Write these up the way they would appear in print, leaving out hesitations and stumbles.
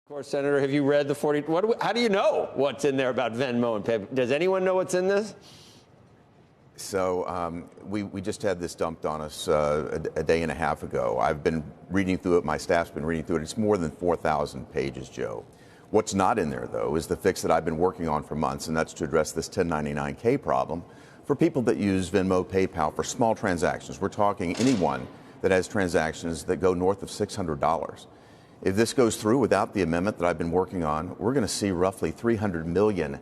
Of course, Senator, have you read the 40? How do you know what's in there about Venmo and PayPal? Does anyone know what's in this? So we just had this dumped on us a day and a half ago. I've been reading through it. My staff's been reading through it. It's more than 4,000 pages, Joe. What's not in there, though, is the fix that I've been working on for months, and that's to address this 1099-K problem for people that use Venmo, PayPal for small transactions. We're talking anyone that has transactions that go north of $600. If this goes through without the amendment that I've been working on, we're going to see roughly 300 million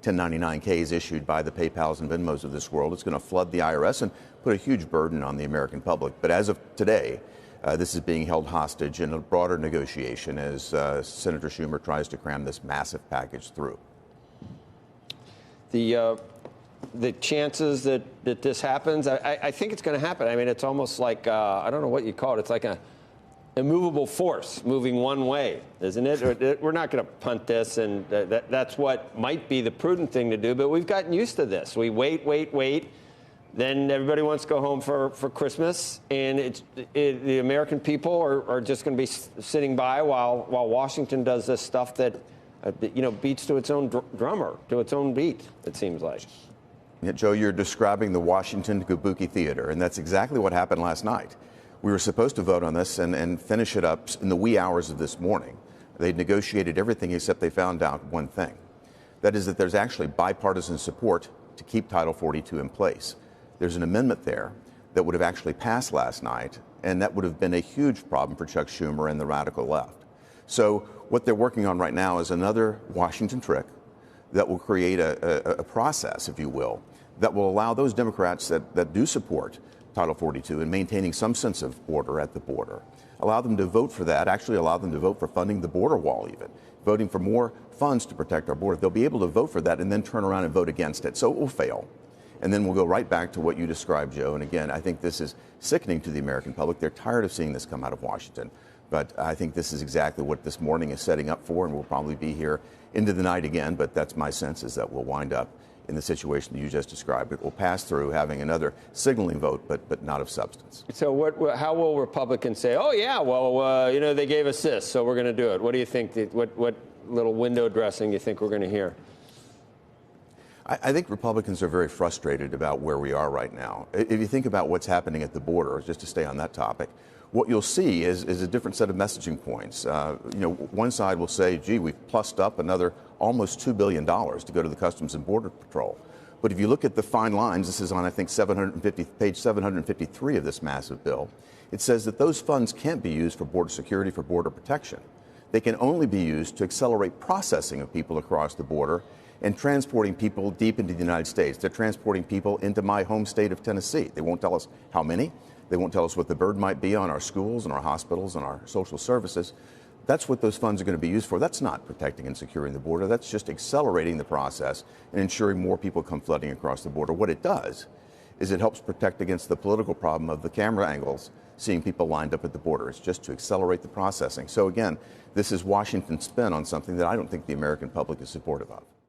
1099-Ks issued by the PayPals and Venmos of this world. It's going to flood the IRS and put a huge burden on the American public. But as of today, this is being held hostage in a broader negotiation as Senator Schumer tries to cram this massive package through. The chances that this happens, I think it's going to happen. I mean, it's almost like, I don't know what you call it. It's like a immovable force moving one way, isn't it? We're not going to punt this, and that's what might be the prudent thing to do, but we've gotten used to this. We wait. Then everybody wants to go home for Christmas, and the American people are just going to be sitting by while Washington does this stuff that beats to its own drummer, to its own beat, it seems like. Yeah, Joe, you're describing the Washington Kabuki Theater, and that's exactly what happened last night. We were supposed to vote on this and finish it up in the wee hours of this morning. They negotiated everything except they found out one thing. That is that there's actually bipartisan support to keep Title 42 in place. There's an amendment there that would have actually passed last night, and that would have been a huge problem for Chuck Schumer and the radical left. So what they're working on right now is another Washington trick that will create a process, if you will, that will allow those Democrats that do support Title 42 and maintaining some sense of order at the border, allow them to vote for that, actually allow them to vote for funding the border wall even, voting for more funds to protect our border. They'll be able to vote for that and then turn around and vote against it. So it will fail. And then we'll go right back to what you described, Joe. And again, I think this is sickening to the American public. They're tired of seeing this come out of Washington. But I think this is exactly what this morning is setting up for, and we'll probably be here into the night again. But that's my sense, is that we'll wind up in the situation that you just described. It will pass through having another signaling vote, but not of substance. So how will Republicans say, oh, yeah, well, they gave us this, so we're going to do it? What do you think, what little window dressing you think we're going to hear? I think Republicans are very frustrated about where we are right now. If you think about what's happening at the border, just to stay on that topic, what you'll see is a different set of messaging points. One side will say, gee, we've plussed up another almost $2 billion to go to the Customs and Border Patrol. But if you look at the fine lines, this is on, I think, page 753 of this massive bill, it says that those funds can't be used for border security, for border protection. They can only be used to accelerate processing of people across the border and transporting people deep into the United States. They're transporting people into my home state of Tennessee. They won't tell us how many. They won't tell us what the burden might be on our schools and our hospitals and our social services. That's what those funds are going to be used for. That's not protecting and securing the border. That's just accelerating the process and ensuring more people come flooding across the border. What it does is it helps protect against the political problem of the camera angles seeing people lined up at the border. It's just to accelerate the processing. So again, this is Washington's spin on something that I don't think the American public is supportive of.